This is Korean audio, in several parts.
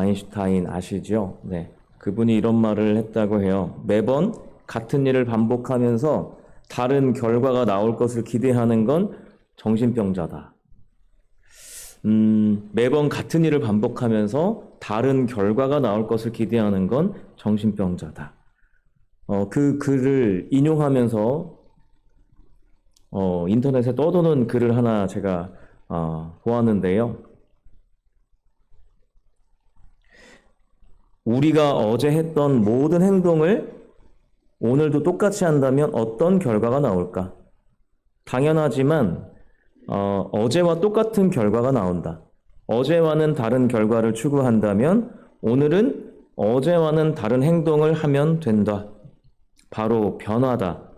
아인슈타인 아시죠? 네. 그분이 이런 말을 했다고 해요. 매번 같은 일을 반복하면서 다른 결과가 나올 것을 기대하는 건 정신병자다. 매번 같은 일을 반복하면서 다른 결과가 나올 것을 기대하는 건 정신병자다. 그 글을 인용하면서 인터넷에 떠도는 글을 하나 제가 보았는데요. 우리가 어제 했던 모든 행동을 오늘도 똑같이 한다면 어떤 결과가 나올까? 당연하지만 어제와 똑같은 결과가 나온다. 어제와는 다른 결과를 추구한다면 오늘은 어제와는 다른 행동을 하면 된다. 바로 변화다.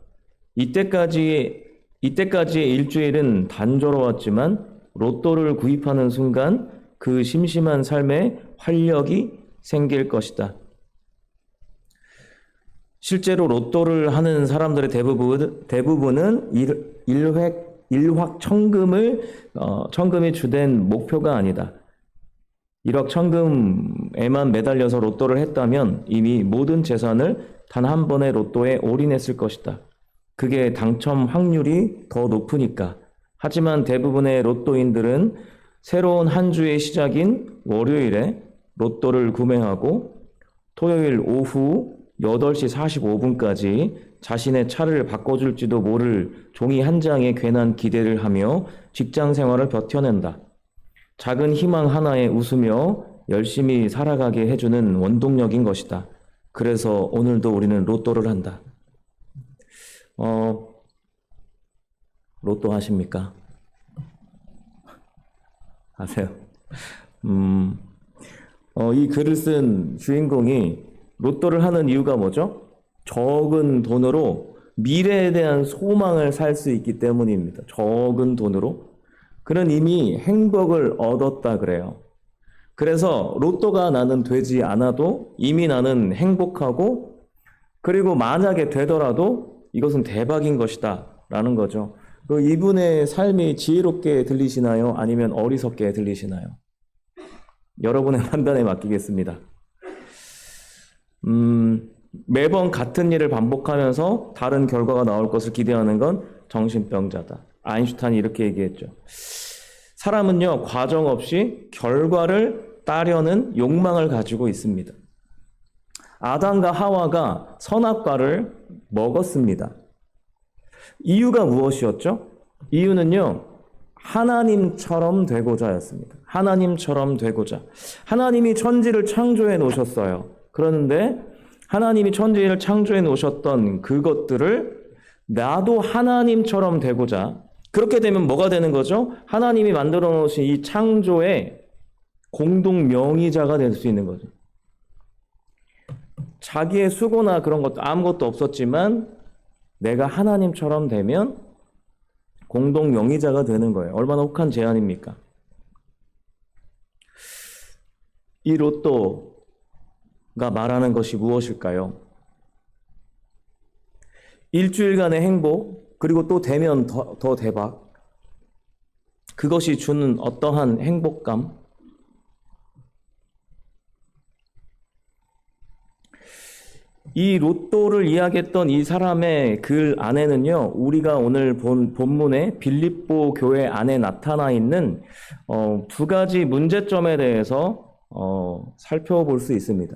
이때까지의 일주일은 단조로웠지만 로또를 구입하는 순간 그 심심한 삶에 활력이 생길 것이다. 실제로 로또를 하는 사람들의 대부분은 천금이 주된 목표가 아니다. 1억 천금에만 매달려서 로또를 했다면 이미 모든 재산을 단 한 번의 로또에 올인했을 것이다. 그게 당첨 확률이 더 높으니까. 하지만 대부분의 로또인들은 새로운 한 주의 시작인 월요일에 로또를 구매하고 토요일 오후 8시 45분까지 자신의 차를 바꿔줄지도 모를 종이 한 장에 괜한 기대를 하며 직장 생활을 버텨낸다. 작은 희망 하나에 웃으며 열심히 살아가게 해주는 원동력인 것이다. 그래서 오늘도 우리는 로또를 한다. 로또 하십니까? 아세요? 이 글을 쓴 주인공이 로또를 하는 이유가 뭐죠? 적은 돈으로 미래에 대한 소망을 살 수 있기 때문입니다. 적은 돈으로. 그는 이미 행복을 얻었다 그래요. 그래서 로또가 나는 되지 않아도 이미 나는 행복하고 그리고 만약에 되더라도 이것은 대박인 것이다 라는 거죠. 이분의 삶이 지혜롭게 들리시나요? 아니면 어리석게 들리시나요? 여러분의 판단에 맡기겠습니다. 매번 같은 일을 반복하면서 다른 결과가 나올 것을 기대하는 건 정신병자다. 아인슈타인이 이렇게 얘기했죠. 사람은요, 과정 없이 결과를 따려는 욕망을 가지고 있습니다. 아담과 하와가 선악과를 먹었습니다. 이유가 무엇이었죠? 이유는요, 하나님처럼 되고자였습니다. 하나님처럼 되고자. 하나님이 천지를 창조해 놓으셨어요. 그런데 하나님이 천지를 창조해 놓으셨던 그것들을 나도 하나님처럼 되고자. 그렇게 되면 뭐가 되는 거죠? 하나님이 만들어 놓으신 이 창조의 공동 명의자가 될 수 있는 거죠. 자기의 수고나 그런 것도 아무것도 없었지만 내가 하나님처럼 되면 공동 명의자가 되는 거예요. 얼마나 혹한 제안입니까? 이 로또가 말하는 것이 무엇일까요? 일주일간의 행복, 그리고 또 되면 더 대박. 그것이 주는 어떠한 행복감. 이 로또를 이야기했던 이 사람의 글 안에는요, 우리가 오늘 본 본문의 빌립보 교회 안에 나타나 있는 두 가지 문제점에 대해서 살펴볼 수 있습니다.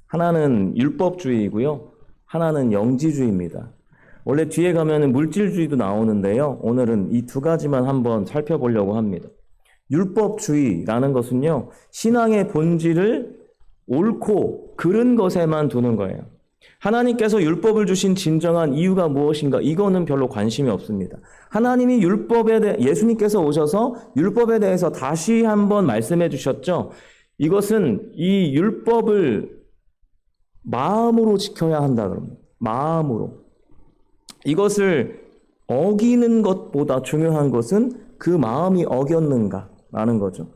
하나는 율법주의이고요, 하나는 영지주의입니다. 원래 뒤에 가면은 물질주의도 나오는데요, 오늘은 이 두 가지만 한번 살펴보려고 합니다. 율법주의라는 것은요, 신앙의 본질을 옳고 그른 것에만 두는 거예요. 하나님께서 율법을 주신 진정한 이유가 무엇인가? 이거는 별로 관심이 없습니다. 하나님이 예수님께서 오셔서 율법에 대해서 다시 한번 말씀해 주셨죠. 이것은 이 율법을 마음으로 지켜야 한다 그럽니다. 마음으로. 이것을 어기는 것보다 중요한 것은 그 마음이 어겼는가라는 거죠.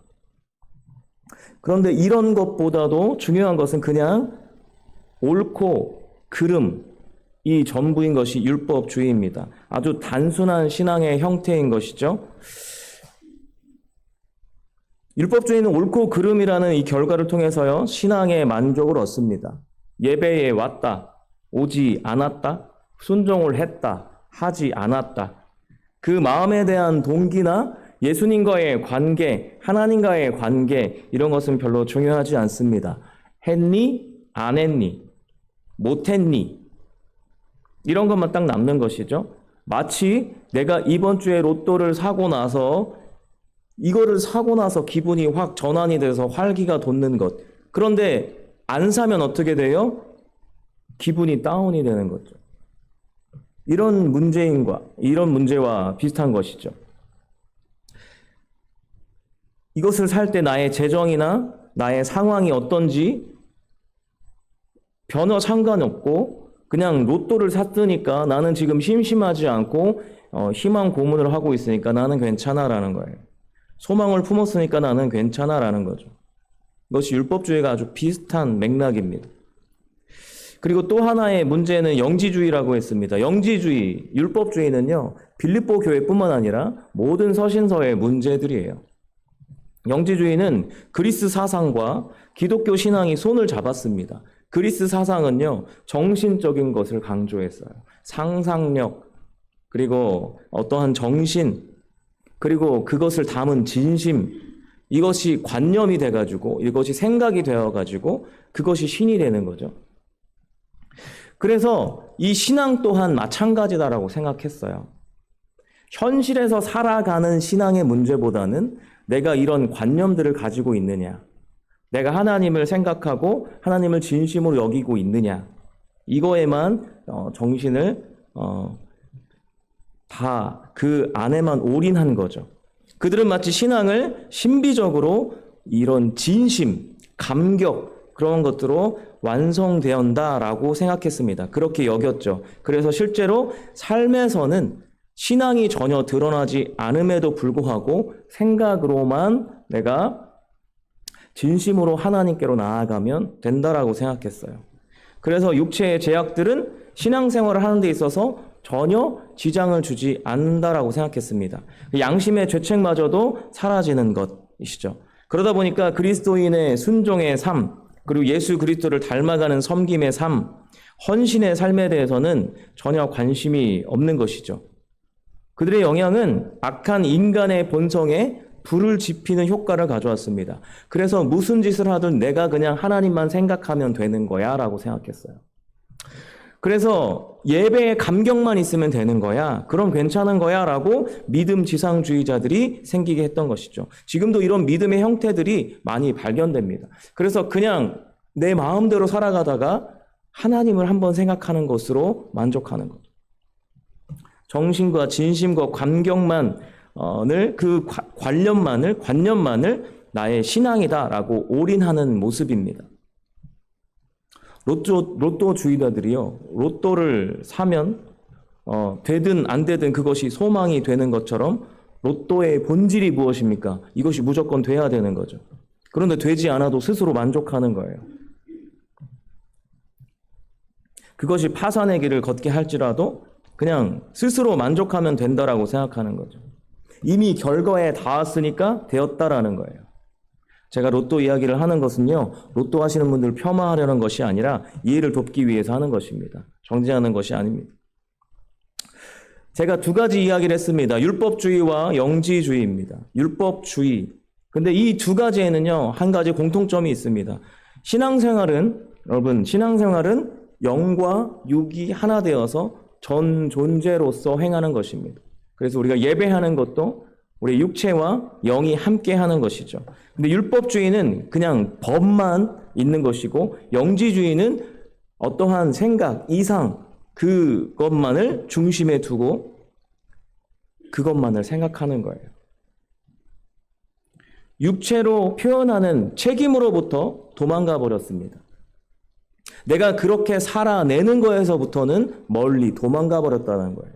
그런데 이런 것보다도 중요한 것은 그냥 옳고 그름이 전부인 것이 율법주의입니다. 아주 단순한 신앙의 형태인 것이죠. 율법주의는 옳고 그름이라는 이 결과를 통해서요, 신앙의 만족을 얻습니다. 예배에 왔다, 오지 않았다, 순종을 했다, 하지 않았다. 그 마음에 대한 동기나 예수님과의 관계, 하나님과의 관계, 이런 것은 별로 중요하지 않습니다. 했니? 안 했니? 못했니? 이런 것만 딱 남는 것이죠. 마치 내가 이번 주에 로또를 사고 나서 이거를 사고 나서 기분이 확 전환이 돼서 활기가 돋는 것. 그런데 안 사면 어떻게 돼요? 기분이 다운이 되는 거죠. 이런 문제와 비슷한 것이죠. 이것을 살 때 나의 재정이나 나의 상황이 어떤지 변화 상관없고 그냥 로또를 샀으니까 나는 지금 심심하지 않고 희망 고문을 하고 있으니까 나는 괜찮아라는 거예요. 소망을 품었으니까 나는 괜찮아라는 거죠. 이것이 율법주의가 아주 비슷한 맥락입니다. 그리고 또 하나의 문제는 영지주의라고 했습니다. 영지주의, 율법주의는요, 빌립보 교회뿐만 아니라 모든 서신서의 문제들이에요. 영지주의는 그리스 사상과 기독교 신앙이 손을 잡았습니다. 그리스 사상은요, 정신적인 것을 강조했어요. 상상력, 그리고 어떠한 정신, 그리고 그것을 담은 진심, 이것이 관념이 돼가지고, 이것이 생각이 되어가지고, 그것이 신이 되는 거죠. 그래서 이 신앙 또한 마찬가지다라고 생각했어요. 현실에서 살아가는 신앙의 문제보다는 내가 이런 관념들을 가지고 있느냐, 내가 하나님을 생각하고 하나님을 진심으로 여기고 있느냐, 이거에만 정신을 다 그 안에만 올인한 거죠. 그들은 마치 신앙을 신비적으로 이런 진심, 감격, 그런 것들로 완성되었다라고 생각했습니다. 그렇게 여겼죠. 그래서 실제로 삶에서는 신앙이 전혀 드러나지 않음에도 불구하고 생각으로만 내가 진심으로 하나님께로 나아가면 된다라고 생각했어요. 그래서 육체의 제약들은 신앙생활을 하는 데 있어서 전혀 지장을 주지 않는다라고 생각했습니다. 양심의 죄책마저도 사라지는 것이시죠. 그러다 보니까 그리스도인의 순종의 삶, 그리고 예수 그리스도를 닮아가는 섬김의 삶, 헌신의 삶에 대해서는 전혀 관심이 없는 것이죠. 그들의 영향은 악한 인간의 본성에 불을 지피는 효과를 가져왔습니다. 그래서 무슨 짓을 하든 내가 그냥 하나님만 생각하면 되는 거야 라고 생각했어요. 그래서 예배에 감격만 있으면 되는 거야, 그럼 괜찮은 거야 라고 믿음 지상주의자들이 생기게 했던 것이죠. 지금도 이런 믿음의 형태들이 많이 발견됩니다. 그래서 그냥 내 마음대로 살아가다가 하나님을 한번 생각하는 것으로 만족하는 거죠. 정신과 진심과 감격만을, 그 관념만을 나의 신앙이다라고 올인하는 모습입니다. 로또 주의자들이요, 로또를 사면 되든 안 되든 그것이 소망이 되는 것처럼 로또의 본질이 무엇입니까? 이것이 무조건 돼야 되는 거죠. 그런데 되지 않아도 스스로 만족하는 거예요. 그것이 파산의 길을 걷게 할지라도 그냥 스스로 만족하면 된다라고 생각하는 거죠. 이미 결과에 닿았으니까 되었다라는 거예요. 제가 로또 이야기를 하는 것은요, 로또 하시는 분들을 폄하하려는 것이 아니라 이해를 돕기 위해서 하는 것입니다. 정죄하는 것이 아닙니다. 제가 두 가지 이야기를 했습니다. 율법주의와 영지주의입니다. 율법주의. 근데 이 두 가지에는요, 한 가지 공통점이 있습니다. 여러분, 신앙생활은 영과 육이 하나 되어서 전 존재로서 행하는 것입니다. 그래서 우리가 예배하는 것도 우리 육체와 영이 함께 하는 것이죠. 근데 율법주의는 그냥 법만 있는 것이고, 영지주의는 어떠한 생각, 이상, 그것만을 중심에 두고 그것만을 생각하는 거예요. 육체로 표현하는 책임으로부터 도망가 버렸습니다. 내가 그렇게 살아내는 거에서부터는 멀리 도망가 버렸다는 거예요.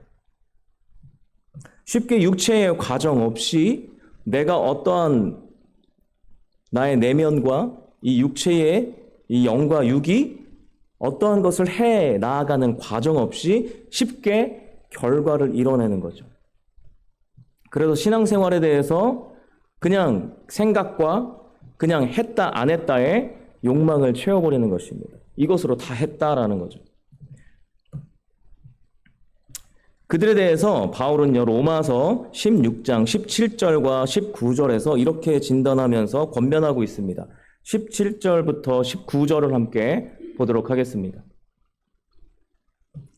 쉽게 육체의 과정 없이 내가 어떠한 나의 내면과 이 육체의 이 영과 육이 어떠한 것을 해 나아가는 과정 없이 쉽게 결과를 이뤄내는 거죠. 그래서 신앙생활에 대해서 그냥 생각과 그냥 했다 안 했다의 욕망을 채워버리는 것입니다. 이것으로 다 했다라는 거죠. 그들에 대해서 바울은요, 로마서 16장 17절과 19절에서 이렇게 진단하면서 권면하고 있습니다. 17절부터 19절을 함께 보도록 하겠습니다.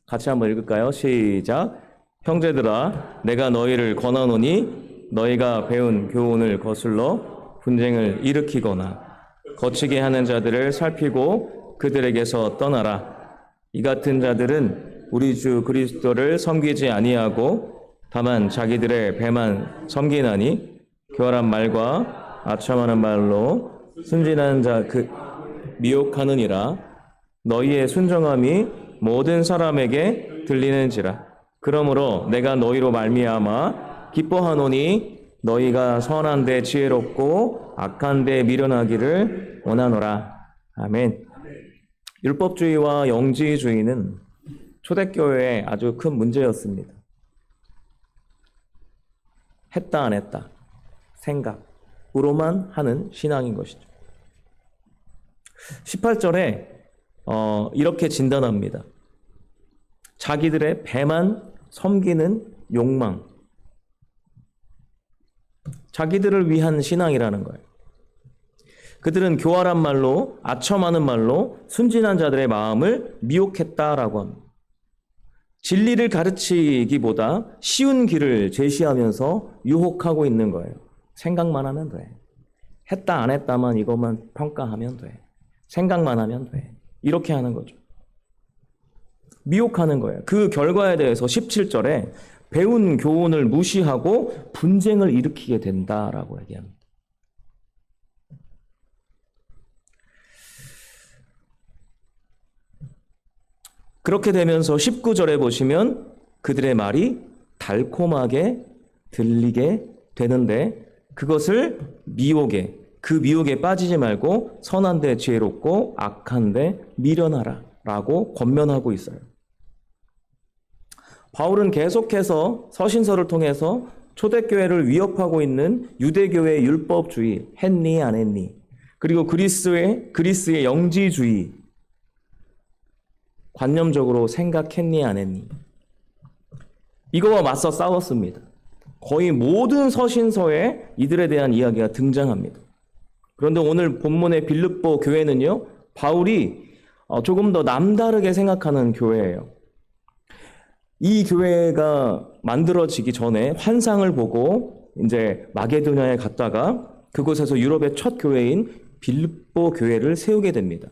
같이 한번 읽을까요? 시작. 형제들아, 내가 너희를 권하노니 너희가 배운 교훈을 거슬러 분쟁을 일으키거나 거치게 하는 자들을 살피고 그들에게서 떠나라. 이 같은 자들은 우리 주 그리스도를 섬기지 아니하고 다만 자기들의 배만 섬기나니 교활한 말과 아첨하는 말로 순진한 자 미혹하느니라. 너희의 순정함이 모든 사람에게 들리는지라. 그러므로 내가 너희로 말미암아 기뻐하노니 너희가 선한 데 지혜롭고 악한 데 미련하기를 원하노라. 아멘. 율법주의와 영지주의는 초대교회의 아주 큰 문제였습니다. 했다 안 했다 생각으로만 하는 신앙인 것이죠. 18절에 이렇게 진단합니다. 자기들의 배만 섬기는 욕망, 자기들을 위한 신앙이라는 거예요. 그들은 교활한 말로, 아첨하는 말로 순진한 자들의 마음을 미혹했다라고 합니다. 진리를 가르치기보다 쉬운 길을 제시하면서 유혹하고 있는 거예요. 생각만 하면 돼. 했다 안 했다만 이것만 평가하면 돼. 생각만 하면 돼. 이렇게 하는 거죠. 미혹하는 거예요. 그 결과에 대해서 17절에 배운 교훈을 무시하고 분쟁을 일으키게 된다라고 얘기합니다. 그렇게 되면서 19절에 보시면 그들의 말이 달콤하게 들리게 되는데 그것을 그 미혹에 빠지지 말고 선한데 지혜롭고 악한데 미련하라 라고 권면하고 있어요. 바울은 계속해서 서신서를 통해서 초대교회를 위협하고 있는 유대교회의 율법주의, 했니 안 했니, 그리고 그리스의 영지주의, 관념적으로 생각했니 안 했니, 이거와 맞서 싸웠습니다. 거의 모든 서신서에 이들에 대한 이야기가 등장합니다. 그런데 오늘 본문의 빌립보 교회는요, 바울이 조금 더 남다르게 생각하는 교회예요. 이 교회가 만들어지기 전에 환상을 보고 이제 마게도냐에 갔다가 그곳에서 유럽의 첫 교회인 빌립보 교회를 세우게 됩니다.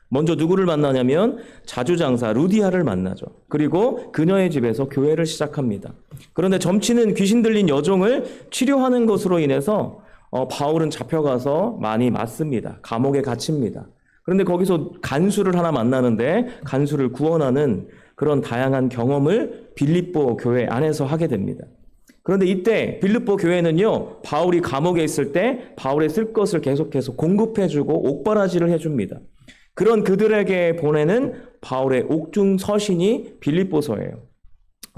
먼저 누구를 만나냐면 자주장사 루디아를 만나죠. 그리고 그녀의 집에서 교회를 시작합니다. 그런데 점치는 귀신 들린 여종을 치료하는 것으로 인해서 바울은 잡혀가서 많이 맞습니다. 감옥에 갇힙니다. 그런데 거기서 간수를 하나 만나는데 간수를 구원하는 그런 다양한 경험을 빌립보 교회 안에서 하게 됩니다. 그런데 이때 빌립보 교회는요, 바울이 감옥에 있을 때 바울의 쓸 것을 계속해서 공급해주고 옥바라지를 해줍니다. 그런 그들에게 보내는 바울의 옥중 서신이 빌립보서예요.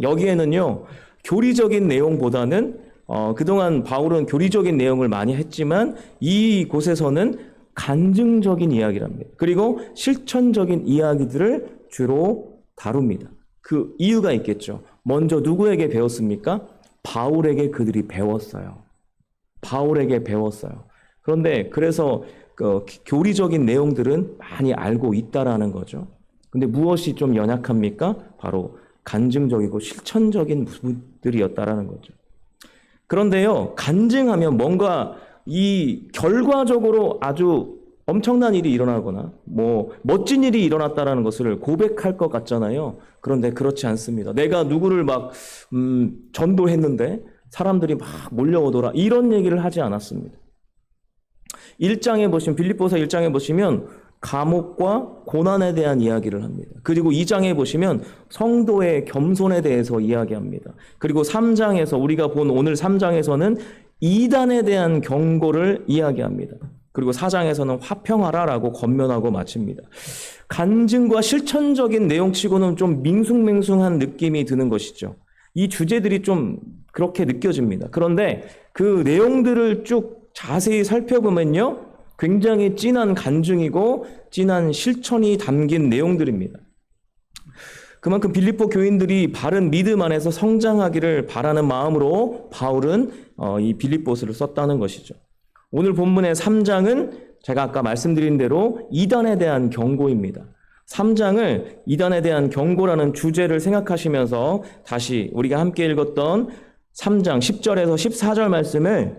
여기에는요, 교리적인 내용보다는 그동안 바울은 교리적인 내용을 많이 했지만 이곳에서는 간증적인 이야기랍니다. 그리고 실천적인 이야기들을 주로 다룹니다. 그 이유가 있겠죠. 먼저 누구에게 배웠습니까? 바울에게 그들이 배웠어요. 바울에게 배웠어요. 그런데 그래서 교리적인 내용들은 많이 알고 있다라는 거죠. 근데 무엇이 좀 연약합니까? 바로 간증적이고 실천적인 부분들이었다라는 거죠. 그런데요, 간증하면 뭔가 이 결과적으로 아주 엄청난 일이 일어나거나 멋진 일이 일어났다라는 것을 고백할 것 같잖아요. 그런데 그렇지 않습니다. 내가 누구를 막 전도했는데 사람들이 막 몰려오더라, 이런 얘기를 하지 않았습니다. 1장에 보시면, 빌립보서 1장에 보시면 감옥과 고난에 대한 이야기를 합니다. 그리고 2장에 보시면 성도의 겸손에 대해서 이야기합니다. 그리고 3장에서 우리가 본 오늘 3장에서는 이단에 대한 경고를 이야기합니다. 그리고 4장에서는 화평하라라고 권면하고 마칩니다. 간증과 실천적인 내용치고는 좀 밍숭맹숭한 느낌이 드는 것이죠. 이 주제들이 좀 그렇게 느껴집니다. 그런데 그 내용들을 쭉 자세히 살펴보면요, 굉장히 진한 간증이고 진한 실천이 담긴 내용들입니다. 그만큼 빌립보 교인들이 바른 믿음 안에서 성장하기를 바라는 마음으로 바울은 이 빌립보서를 썼다는 것이죠. 오늘 본문의 3장은 제가 아까 말씀드린 대로 이단에 대한 경고입니다. 3장을 이단에 대한 경고라는 주제를 생각하시면서 다시 우리가 함께 읽었던 3장 10절에서 14절 말씀을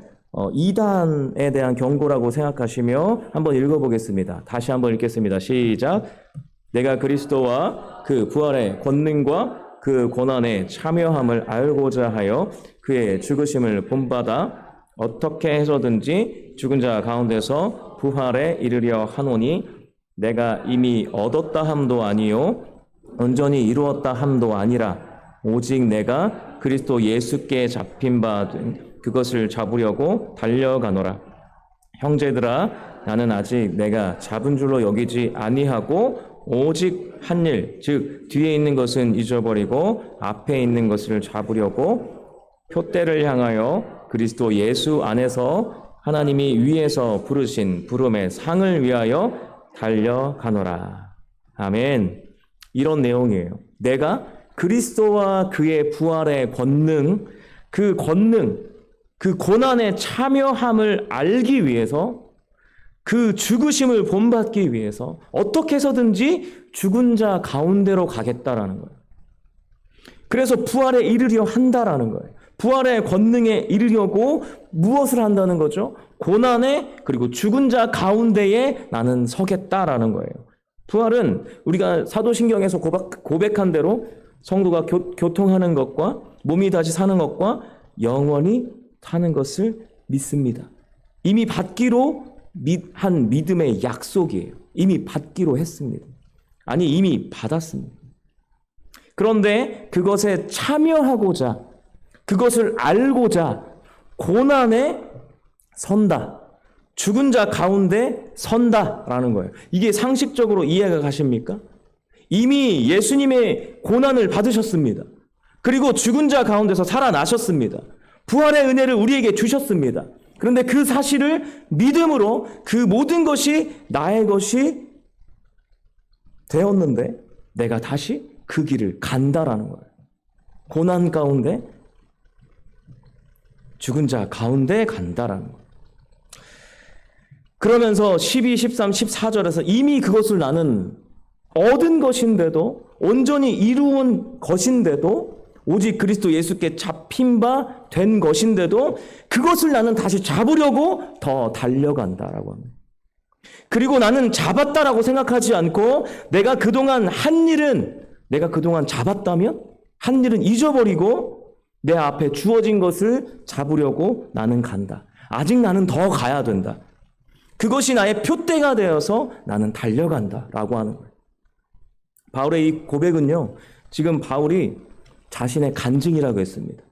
이단에 대한 경고라고 생각하시며 한번 읽어보겠습니다. 다시 한번 읽겠습니다. 시작. 내가 그리스도와 그 부활의 권능과 그 고난에 참여함을 알고자 하여 그의 죽으심을 본받아 어떻게 해서든지 죽은 자 가운데서 부활에 이르려 하노니 내가 이미 얻었다 함도 아니요 온전히 이루었다 함도 아니라 오직 내가 그리스도 예수께 잡힌 바 된 그것을 잡으려고 달려가노라. 형제들아, 나는 아직 내가 잡은 줄로 여기지 아니하고 오직 한 일, 즉 뒤에 있는 것은 잊어버리고 앞에 있는 것을 잡으려고 표대를 향하여 그리스도 예수 안에서 하나님이 위에서 부르신 부름의 상을 위하여 달려가노라. 아멘. 이런 내용이에요. 내가 그리스도와 그의 부활의 권능, 그 고난에 참여함을 알기 위해서, 그 죽으심을 본받기 위해서 어떻게 해서든지 죽은 자 가운데로 가겠다라는 거예요. 그래서 부활에 이르려 한다라는 거예요. 부활의 권능에 이르려고 무엇을 한다는 거죠? 고난에, 그리고 죽은 자 가운데에 나는 서겠다라는 거예요. 부활은 우리가 사도신경에서 고백한 대로 성도가 교통하는 것과 몸이 다시 사는 것과 영원히 사는 것을 믿습니다. 이미 받기로 한 믿음의 약속이에요. 이미 받기로 했습니다. 아니, 이미 받았습니다. 그런데 그것에 참여하고자, 그것을 알고자 고난에 선다. 죽은 자 가운데 선다라는 거예요. 이게 상식적으로 이해가 가십니까? 이미 예수님의 고난을 받으셨습니다. 그리고 죽은 자 가운데서 살아나셨습니다. 부활의 은혜를 우리에게 주셨습니다. 그런데 그 사실을 믿음으로 그 모든 것이 나의 것이 되었는데 내가 다시 그 길을 간다라는 거예요. 고난 가운데, 죽은 자 가운데 간다라는 거예요. 그러면서 12, 13, 14절에서 이미 그것을 나는 얻은 것인데도, 온전히 이루은 것인데도, 오직 그리스도 예수께 잡힌 바 된 것인데도 그것을 나는 다시 잡으려고 더 달려간다라고 합니다. 그리고 나는 잡았다라고 생각하지 않고 내가 그동안 잡았다면 한 일은 잊어버리고 내 앞에 주어진 것을 잡으려고 나는 간다. 아직 나는 더 가야 된다. 그것이 나의 표대가 되어서 나는 달려간다라고 하는 거예요. 바울의 이 고백은요, 지금 바울이 자신의 간증이라고 했습니다.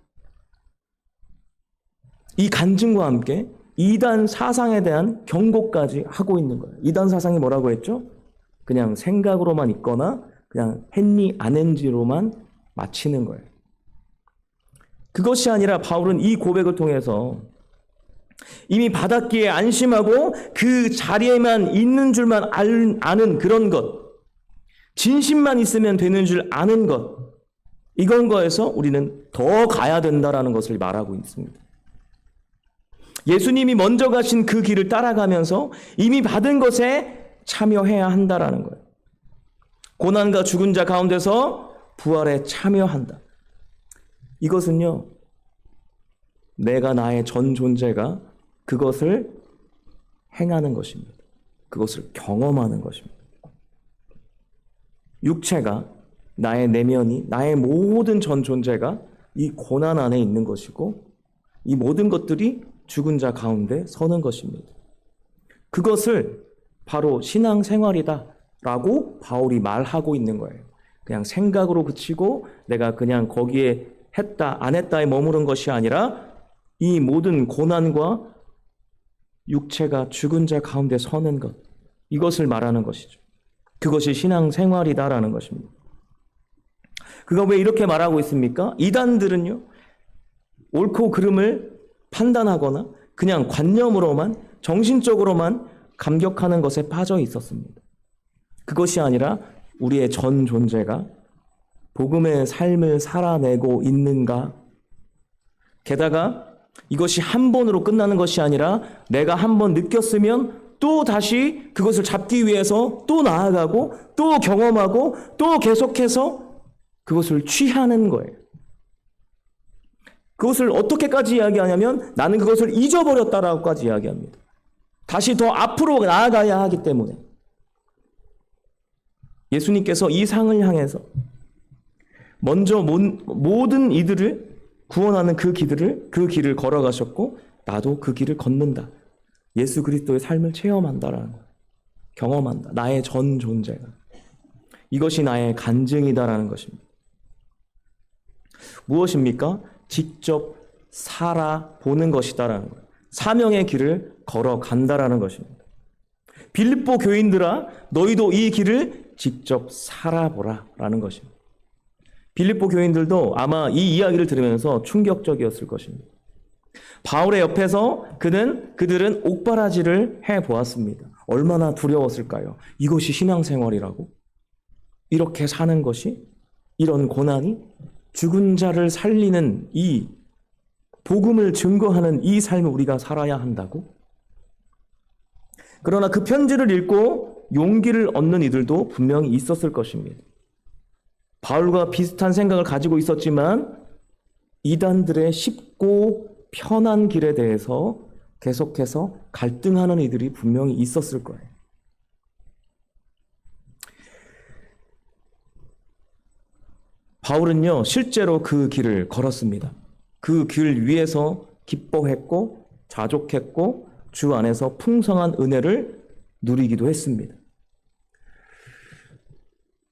이 간증과 함께 이단 사상에 대한 경고까지 하고 있는 거예요. 이단 사상이 뭐라고 했죠? 그냥 생각으로만 있거나 그냥 했니 안 했는지로만 마치는 거예요. 그것이 아니라 바울은 이 고백을 통해서 이미 받았기에 안심하고 그 자리에만 있는 줄만 아는 그런 것, 진심만 있으면 되는 줄 아는 것, 이건 거에서 우리는 더 가야 된다라는 것을 말하고 있습니다. 예수님이 먼저 가신 그 길을 따라가면서 이미 받은 것에 참여해야 한다라는 거예요. 고난과 죽은 자 가운데서 부활에 참여한다. 이것은요, 내가 나의 전 존재가 그것을 행하는 것입니다. 그것을 경험하는 것입니다. 육체가, 나의 내면이, 나의 모든 전 존재가 이 고난 안에 있는 것이고 이 모든 것들이 죽은 자 가운데 서는 것입니다. 그것을 바로 신앙생활이다라고 바울이 말하고 있는 거예요. 그냥 생각으로 그치고 내가 그냥 거기에 했다 안 했다에 머무른 것이 아니라 이 모든 고난과 육체가 죽은 자 가운데 서는 것, 이것을 말하는 것이죠. 그것이 신앙생활이다라는 것입니다. 그가 왜 이렇게 말하고 있습니까? 이단들은요, 옳고 그름을 판단하거나 그냥 관념으로만, 정신적으로만 감격하는 것에 빠져 있었습니다. 그것이 아니라 우리의 전 존재가 복음의 삶을 살아내고 있는가? 게다가 이것이 한 번으로 끝나는 것이 아니라 내가 한 번 느꼈으면 또 다시 그것을 잡기 위해서 또 나아가고 또 경험하고 또 계속해서 그것을 취하는 거예요. 그것을 어떻게까지 이야기하냐면 나는 그것을 잊어버렸다라고까지 이야기합니다. 다시 더 앞으로 나아가야 하기 때문에 예수님께서 이 상을 향해서 먼저 모든 이들을 구원하는 그 길을 걸어가셨고 나도 그 길을 걷는다. 예수 그리스도의 삶을 체험한다라는 거예요. 경험한다. 나의 전 존재가. 이것이 나의 간증이다라는 것입니다. 무엇입니까? 직접 살아보는 것이다라는 거예요. 사명의 길을 걸어간다라는 것입니다. 빌립보 교인들아 너희도 이 길을 직접 살아보라 라는 것입니다. 빌립보 교인들도 아마 이 이야기를 들으면서 충격적이었을 것입니다. 바울의 옆에서 그들은 옥바라지를 해보았습니다. 얼마나 두려웠을까요? 이것이 신앙생활이라고? 이렇게 사는 것이? 이런 고난이? 죽은 자를 살리는 이 복음을 증거하는 이 삶을 우리가 살아야 한다고? 그러나 그 편지를 읽고 용기를 얻는 이들도 분명히 있었을 것입니다. 바울과 비슷한 생각을 가지고 있었지만 이단들의 쉽고 편한 길에 대해서 계속해서 갈등하는 이들이 분명히 있었을 거예요. 바울은요, 실제로 그 길을 걸었습니다. 그 길 위에서 기뻐했고, 자족했고, 주 안에서 풍성한 은혜를 누리기도 했습니다.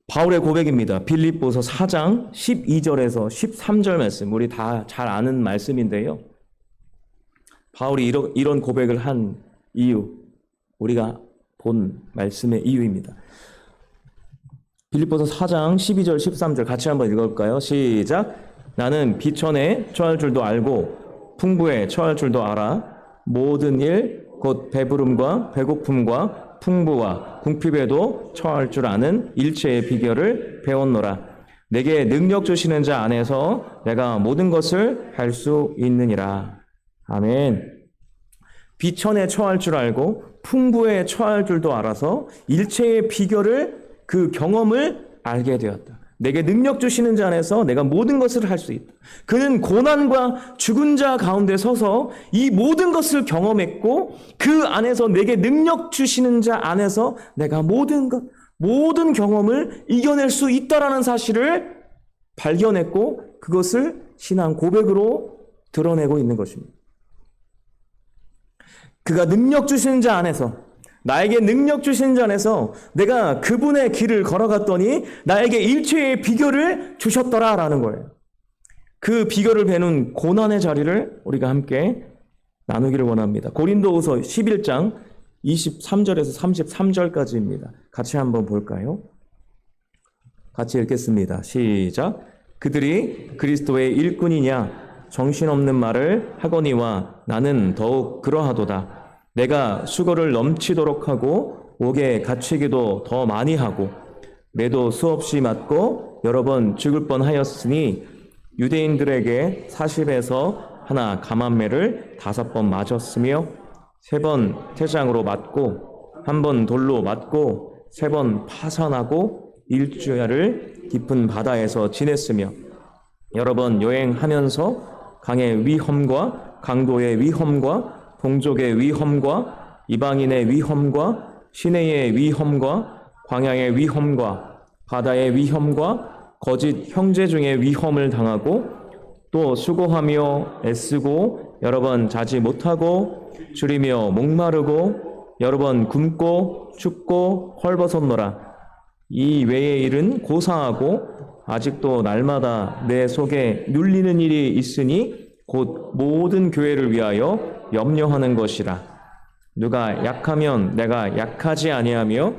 바울의 고백입니다. 빌립보서 4장 12절에서 13절 말씀, 우리 다 잘 아는 말씀인데요. 바울이 이런 고백을 한 이유, 우리가 본 말씀의 이유입니다. 빌립보서 4장 12절 13절 같이 한번 읽어볼까요? 시작. 나는 비천에 처할 줄도 알고 풍부에 처할 줄도 알아. 모든 일 곧 배부름과 배고픔과 풍부와 궁핍에도 처할 줄 아는 일체의 비결을 배웠노라. 내게 능력 주시는 자 안에서 내가 모든 것을 할 수 있느니라. 아멘. 비천에 처할 줄 알고 풍부에 처할 줄도 알아서 일체의 비결을 그 경험을 알게 되었다. 내게 능력 주시는 자 안에서 내가 모든 것을 할 수 있다. 그는 고난과 죽은 자 가운데 서서 이 모든 것을 경험했고 그 안에서 내게 능력 주시는 자 안에서 내가 모든 경험을 이겨낼 수 있다라는 사실을 발견했고 그것을 신앙 고백으로 드러내고 있는 것입니다. 그가 능력 주시는 자 안에서 나에게 능력 주신 자 안에서 내가 그분의 길을 걸어갔더니 나에게 일체의 비결을 주셨더라라는 거예요. 그 비결을 배는 고난의 자리를 우리가 함께 나누기를 원합니다. 고린도후서 11장 23절에서 33절까지입니다. 같이 한번 볼까요? 같이 읽겠습니다. 시작. 그들이 그리스도의 일꾼이냐 정신없는 말을 하거니와 나는 더욱 그러하도다. 내가 수고를 넘치도록 하고 옥에 갇히기도 더 많이 하고 매도 수없이 맞고 여러 번 죽을 뻔하였으니 유대인들에게 40에서 하나 감암매를 5번 맞았으며 3번 태장으로 맞고 1번 돌로 맞고 3번 파산하고 일주일을 깊은 바다에서 지냈으며 여러 번 여행하면서 강의 위험과 강도의 위험과 동족의 위험과 이방인의 위험과 시내의 위험과 광야의 위험과 바다의 위험과 거짓 형제 중의 위험을 당하고 또 수고하며 애쓰고 여러 번 자지 못하고 줄이며 목마르고 여러 번 굶고 춥고 헐벗었노라. 이 외의 일은 고사하고 아직도 날마다 내 속에 눌리는 일이 있으니 곧 모든 교회를 위하여 염려하는 것이라. 누가 약하면 내가 약하지 아니하며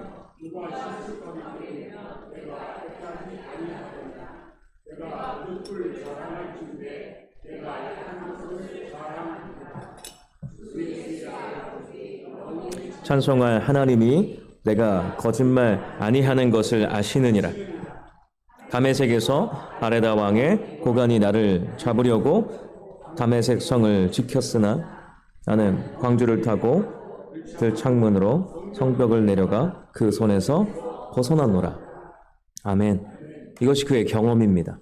찬송할 하나님이 내가 거짓말 아니하는 것을 아시느니라. 다메섹에서 아레다 왕의 고관이 나를 잡으려고 다메섹 성을 지켰으나 나는 광주를 타고 들창문으로 성벽을 내려가 그 손에서 벗어났노라. 아멘. 이것이 그의 경험입니다.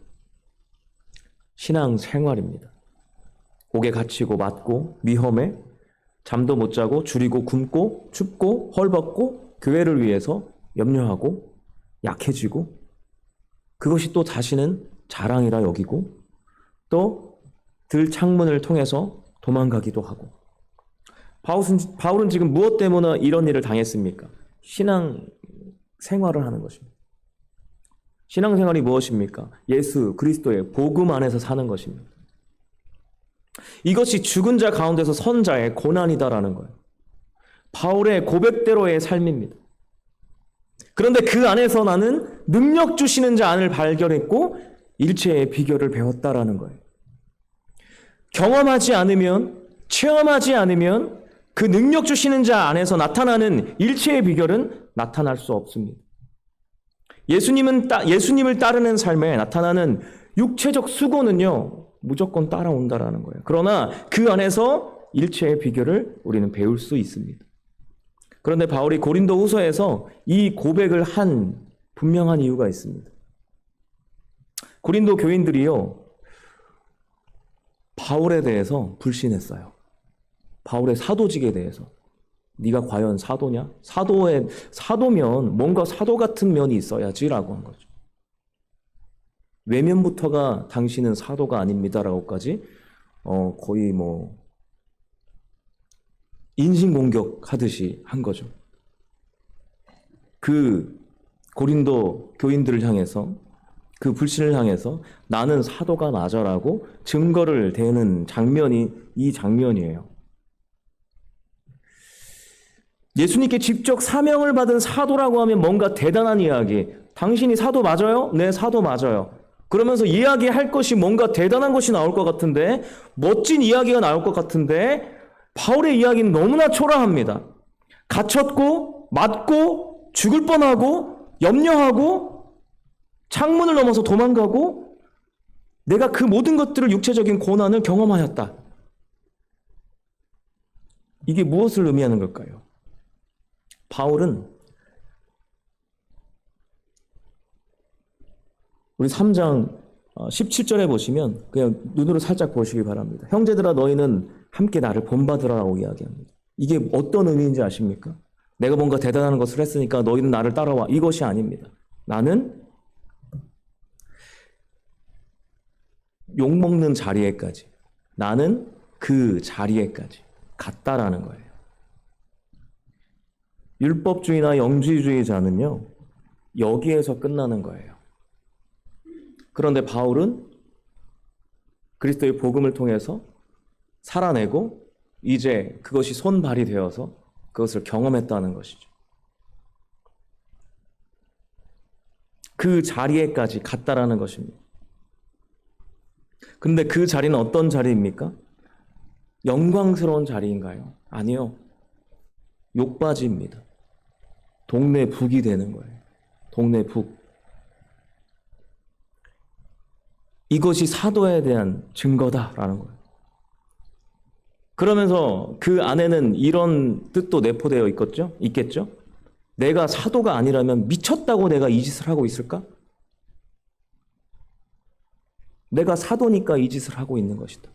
신앙 생활입니다. 옥에 갇히고 맞고 위험해 잠도 못 자고 줄이고 굶고 춥고 헐벗고 교회를 위해서 염려하고 약해지고 그것이 또 자신은 자랑이라 여기고 또 들창문을 통해서 도망가기도 하고 바울은 지금 무엇 때문에 이런 일을 당했습니까? 신앙 생활을 하는 것입니다. 신앙 생활이 무엇입니까? 예수 그리스도의 복음 안에서 사는 것입니다. 이것이 죽은 자 가운데서 선 자의 고난이다라는 거예요. 바울의 고백대로의 삶입니다. 그런데 그 안에서 나는 능력 주시는 자 안을 발견했고 일체의 비결을 배웠다라는 거예요. 경험하지 않으면, 체험하지 않으면 그 능력 주시는 자 안에서 나타나는 일체의 비결은 나타날 수 없습니다. 예수님을 따르는 삶에 나타나는 육체적 수고는요, 무조건 따라온다라는 거예요. 그러나 그 안에서 일체의 비결을 우리는 배울 수 있습니다. 그런데 바울이 고린도 후서에서 이 고백을 한 분명한 이유가 있습니다. 고린도 교인들이요, 바울에 대해서 불신했어요. 바울의 사도직에 대해서. 네가 과연 사도냐? 사도면 뭔가 사도 같은 면이 있어야지라고 한 거죠. 외면부터가 당신은 사도가 아닙니다라고까지 거의 인신공격하듯이 한 거죠. 그 고린도 교인들을 향해서 그 불신을 향해서 나는 사도가 맞아라고 증거를 대는 장면이 이 장면이에요. 예수님께 직접 사명을 받은 사도라고 하면 뭔가 대단한 이야기. 당신이 사도 맞아요? 네, 사도 맞아요. 그러면서 이야기할 것이 뭔가 대단한 것이 나올 것 같은데, 멋진 이야기가 나올 것 같은데, 바울의 이야기는 너무나 초라합니다. 갇혔고, 맞고, 죽을 뻔하고, 염려하고, 창문을 넘어서 도망가고, 내가 그 모든 것들을 육체적인 고난을 경험하였다. 이게 무엇을 의미하는 걸까요? 바울은 우리 3장 17절에 보시면 그냥 눈으로 살짝 보시기 바랍니다. 형제들아 너희는 함께 나를 본받으라고 이야기합니다. 이게 어떤 의미인지 아십니까? 내가 뭔가 대단한 것을 했으니까 너희는 나를 따라와. 이것이 아닙니다. 나는 욕먹는 자리에까지, 나는 그 자리에까지 갔다라는 거예요. 율법주의나 영지주의자는요, 여기에서 끝나는 거예요. 그런데 바울은 그리스도의 복음을 통해서 살아내고 이제 그것이 손발이 되어서 그것을 경험했다는 것이죠. 그 자리에까지 갔다라는 것입니다. 근데 그 자리는 어떤 자리입니까? 영광스러운 자리인가요? 아니요. 욕바지입니다. 동네 북이 되는 거예요. 동네 북. 이것이 사도에 대한 증거다라는 거예요. 그러면서 그 안에는 이런 뜻도 내포되어 있겠죠? 내가 사도가 아니라면 미쳤다고 내가 이 짓을 하고 있을까? 내가 사도니까 이 짓을 하고 있는 것이다.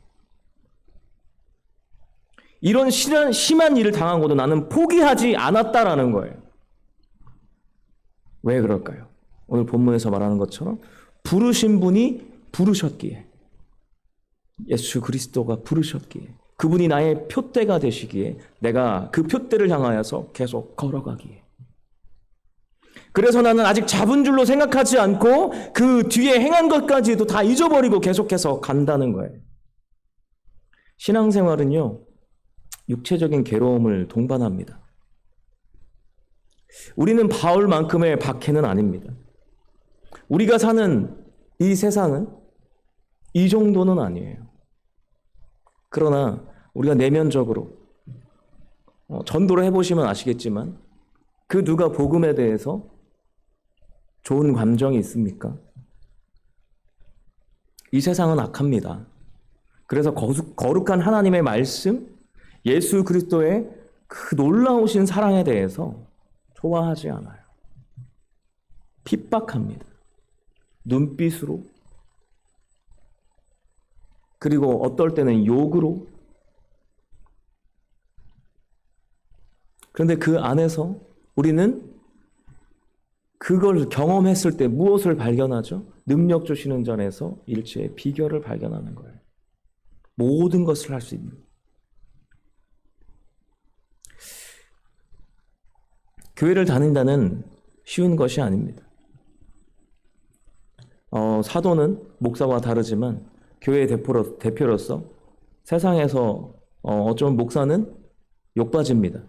이런 심한 일을 당하고도 나는 포기하지 않았다라는 거예요. 왜 그럴까요? 오늘 본문에서 말하는 것처럼 부르신 분이 부르셨기에, 예수 그리스도가 부르셨기에, 그분이 나의 표대가 되시기에 내가 그 표대를 향하여서 계속 걸어가기에. 그래서 나는 아직 잡은 줄로 생각하지 않고 그 뒤에 행한 것까지도 다 잊어버리고 계속해서 간다는 거예요. 신앙생활은요, 육체적인 괴로움을 동반합니다. 우리는 바울만큼의 박해는 아닙니다. 우리가 사는 이 세상은 이 정도는 아니에요. 그러나 우리가 내면적으로 전도를 해보시면 아시겠지만 그 누가 복음에 대해서 좋은 감정이 있습니까? 이 세상은 악합니다. 그래서 거룩한 하나님의 말씀, 예수 그리스도의 그 놀라우신 사랑에 대해서 좋아하지 않아요. 핍박합니다. 눈빛으로, 그리고 어떨 때는 욕으로. 그런데 그 안에서 우리는 그걸 경험했을 때 무엇을 발견하죠? 능력 주시는 전에서 일체의 비결을 발견하는 거예요. 모든 것을 할 수 있는. 교회를 다닌다는 쉬운 것이 아닙니다. 사도는 목사와 다르지만 교회의 대표로서 세상에서 어쩌면 목사는 욕받입니다.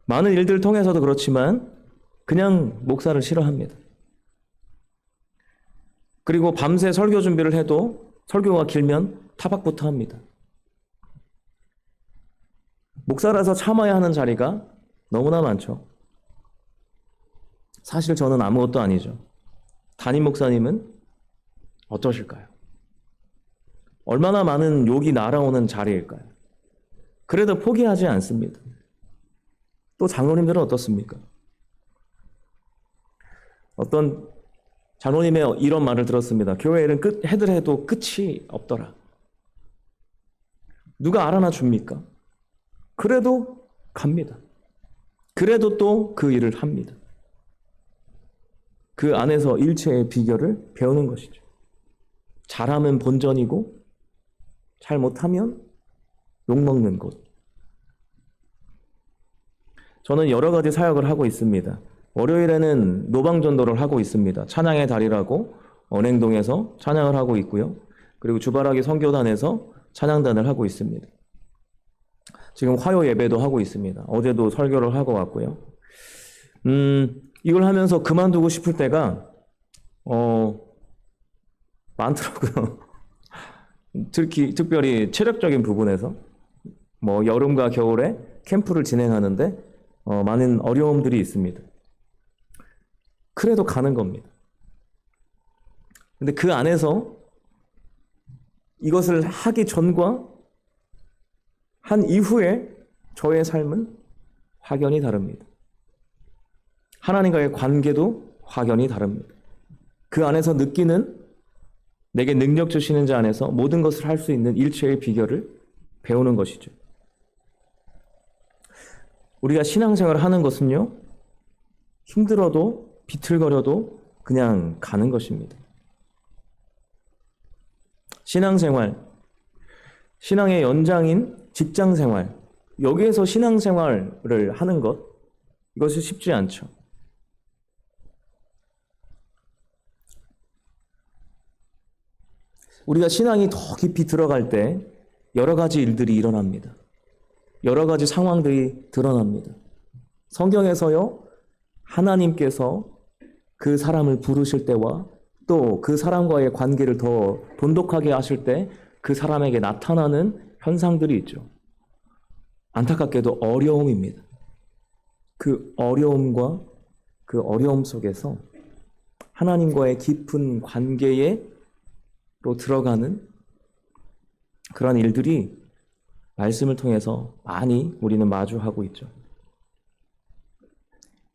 많은 일들을 통해서도 그렇지만 그냥 목사를 싫어합니다. 그리고 밤새 설교 준비를 해도 설교가 길면 타박부터 합니다. 목사라서 참아야 하는 자리가 너무나 많죠. 사실 저는 아무것도 아니죠. 담임 목사님은 어떠실까요? 얼마나 많은 욕이 날아오는 자리일까요? 그래도 포기하지 않습니다. 또 장로님들은 어떻습니까? 어떤 장로님의 이런 말을 들었습니다. 교회 일은 해도 끝이 없더라. 누가 알아나 줍니까? 그래도 갑니다. 그래도 또 그 일을 합니다. 그 안에서 일체의 비결을 배우는 것이죠. 잘하면 본전이고 잘못하면 욕먹는 곳. 저는 여러 가지 사역을 하고 있습니다. 월요일에는 노방전도를 하고 있습니다. 찬양의 달이라고 언행동에서 찬양을 하고 있고요. 그리고 주바라기 선교단에서 찬양단을 하고 있습니다. 지금 화요 예배도 하고 있습니다. 어제도 설교를 하고 왔고요. 이걸 하면서 그만두고 싶을 때가 많더라고요. 특별히 체력적인 부분에서 여름과 겨울에 캠프를 진행하는데 많은 어려움들이 있습니다. 그래도 가는 겁니다. 근데 그 안에서 이것을 하기 전과 한 이후에 저의 삶은 확연히 다릅니다. 하나님과의 관계도 확연히 다릅니다. 그 안에서 느끼는 내게 능력 주시는 자 안에서 모든 것을 할 수 있는 일체의 비결을 배우는 것이죠. 우리가 신앙생활을 하는 것은요, 힘들어도 비틀거려도 그냥 가는 것입니다. 신앙생활, 신앙의 연장인 직장생활, 여기에서 신앙생활을 하는 것, 이것이 쉽지 않죠. 우리가 신앙이 더 깊이 들어갈 때 여러 가지 일들이 일어납니다. 여러 가지 상황들이 드러납니다. 성경에서요, 하나님께서 그 사람을 부르실 때와 또 그 사람과의 관계를 더 돈독하게 하실 때 그 사람에게 나타나는 현상들이 있죠. 안타깝게도 어려움입니다. 그 어려움과 그 어려움 속에서 하나님과의 깊은 관계로 들어가는 그런 일들이 말씀을 통해서 많이 우리는 마주하고 있죠.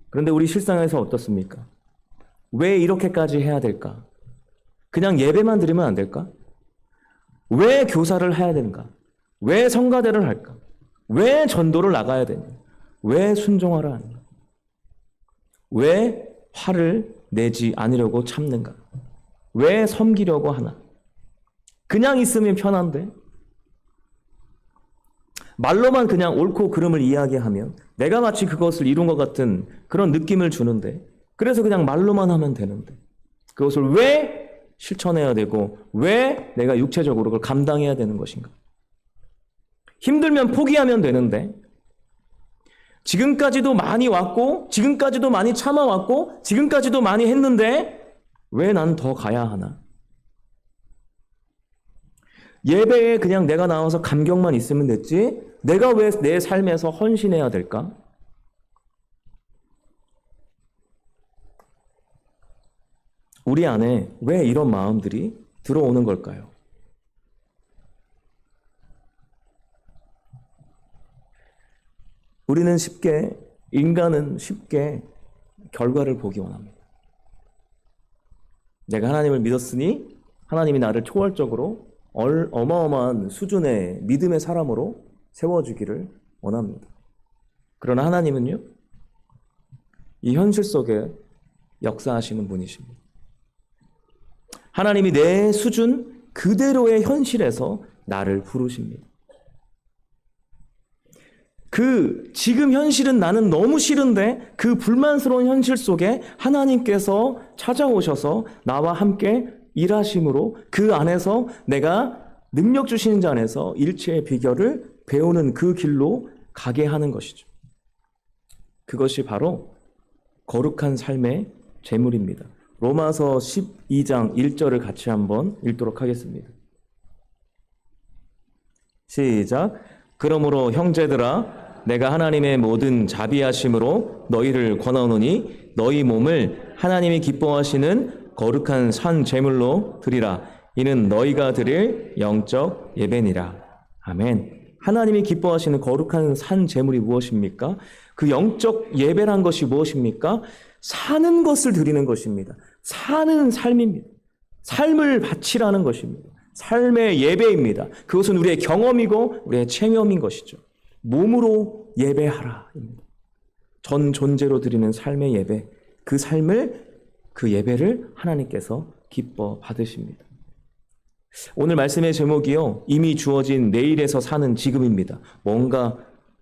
그런데 우리 실상에서 어떻습니까? 왜 이렇게까지 해야 될까? 그냥 예배만 드리면 안 될까? 왜 교사를 해야 되는가? 왜 성가대를 할까? 왜 전도를 나가야 되는가? 왜 순종하라 하는가? 왜 화를 내지 않으려고 참는가? 왜 섬기려고 하나? 그냥 있으면 편한데? 말로만 그냥 옳고 그름을 이야기하면 내가 마치 그것을 이룬 것 같은 그런 느낌을 주는데, 그래서 그냥 말로만 하면 되는데 그것을 왜 실천해야 되고 왜 내가 육체적으로 그걸 감당해야 되는 것인가? 힘들면 포기하면 되는데 지금까지도 많이 왔고 지금까지도 많이 참아왔고 지금까지도 많이 했는데 왜 난 더 가야 하나? 예배에 그냥 내가 나와서 감격만 있으면 됐지 내가 왜 내 삶에서 헌신해야 될까? 우리 안에 왜 이런 마음들이 들어오는 걸까요? 인간은 쉽게 결과를 보기 원합니다. 내가 하나님을 믿었으니 하나님이 나를 초월적으로 어마어마한 수준의 믿음의 사람으로 세워주기를 원합니다. 그러나 하나님은요, 이 현실 속에 역사하시는 분이십니다. 하나님이 내 수준 그대로의 현실에서 나를 부르십니다. 지금 현실은 나는 너무 싫은데 그 불만스러운 현실 속에 하나님께서 찾아오셔서 나와 함께 일하심으로 그 안에서 내가 능력 주시는 자 안에서 일체의 비결을 배우는 그 길로 가게 하는 것이죠. 그것이 바로 거룩한 삶의 제물입니다. 로마서 12장 1절을 같이 한번 읽도록 하겠습니다. 시작. 그러므로 형제들아 내가 하나님의 모든 자비하심으로 너희를 권하노니 너희 몸을 하나님이 기뻐하시는 거룩한 산 제물로 드리라. 이는 너희가 드릴 영적 예배니라. 아멘. 하나님이 기뻐하시는 거룩한 산 제물이 무엇입니까? 그 영적 예배란 것이 무엇입니까? 사는 것을 드리는 것입니다. 사는 삶입니다. 삶을 바치라는 것입니다. 삶의 예배입니다. 그것은 우리의 경험이고 우리의 체험인 것이죠. 몸으로 예배하라. 전 존재로 드리는 삶의 예배, 그 예배를 하나님께서 기뻐 받으십니다. 오늘 말씀의 제목이요, 이미 주어진 내일에서 사는 지금입니다. 뭔가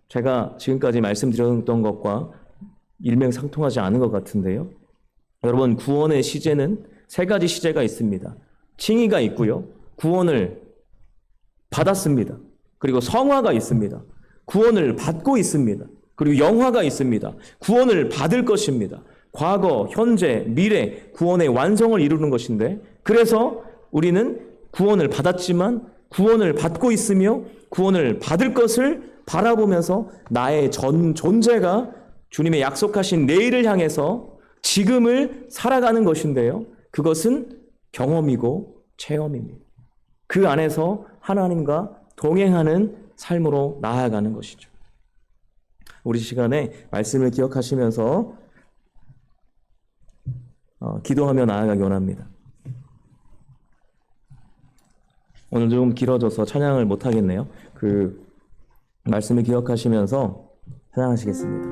제가 지금까지 말씀드렸던 것과 일맥상통하지 않은 것 같은데요. 여러분, 구원의 시제는 세 가지 시제가 있습니다. 칭의가 있고요, 구원을 받았습니다. 그리고 성화가 있습니다. 구원을 받고 있습니다. 그리고 영화가 있습니다. 구원을 받을 것입니다. 과거, 현재, 미래, 구원의 완성을 이루는 것인데, 그래서 우리는 구원을 받았지만 구원을 받고 있으며 구원을 받을 것을 바라보면서 나의 전 존재가 주님의 약속하신 내일을 향해서 지금을 살아가는 것인데요. 그것은 경험이고 체험입니다. 그 안에서 하나님과 동행하는 삶으로 나아가는 것이죠. 우리 시간에 말씀을 기억하시면서 기도하며 나아가기 원합니다. 오늘 좀 길어져서 찬양을 못하겠네요. 그 말씀을 기억하시면서 찬양하시겠습니다.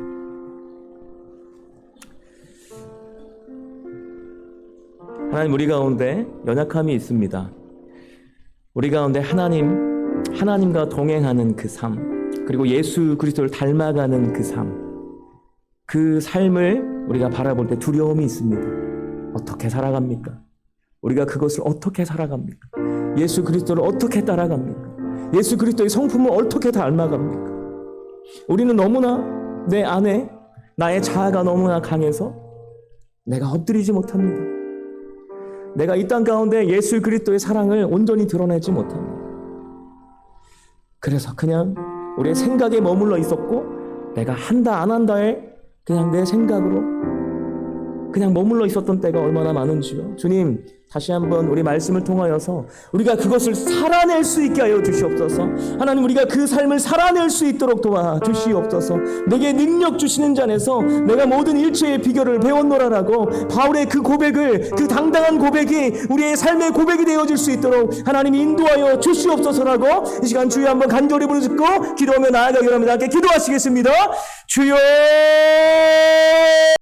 하나님, 우리 가운데 연약함이 있습니다. 우리 가운데 하나님과 동행하는 그 삶, 그리고 예수 그리스도를 닮아가는 그 삶, 그 삶을 우리가 바라볼 때 두려움이 있습니다. 어떻게 살아갑니까? 우리가 그것을 어떻게 살아갑니까? 예수 그리스도를 어떻게 따라갑니까? 예수 그리스도의 성품을 어떻게 닮아갑니까? 우리는 너무나 내 안에 나의 자아가 너무나 강해서 내가 엎드리지 못합니다. 내가 이 땅 가운데 예수 그리스도의 사랑을 온전히 드러내지 못합니다. 그래서 그냥 우리의 생각에 머물러 있었고, 내가 한다 안 한다에 그냥 내 생각으로 그냥 머물러 있었던 때가 얼마나 많은지요. 주님, 다시 한번 우리 말씀을 통하여서 우리가 그것을 살아낼 수 있게 하여 주시옵소서. 하나님, 우리가 그 삶을 살아낼 수 있도록 도와주시옵소서. 내게 능력 주시는 자 안에서 내가 모든 일체의 비결을 배웠노라라고 바울의 그 고백을, 그 당당한 고백이 우리의 삶의 고백이 되어질 수 있도록 하나님이 인도하여 주시옵소서라고 이 시간 주여 한번 간절히 부르짖고 기도하며 나아가기 원합니다. 함께 기도하시겠습니다. 주여.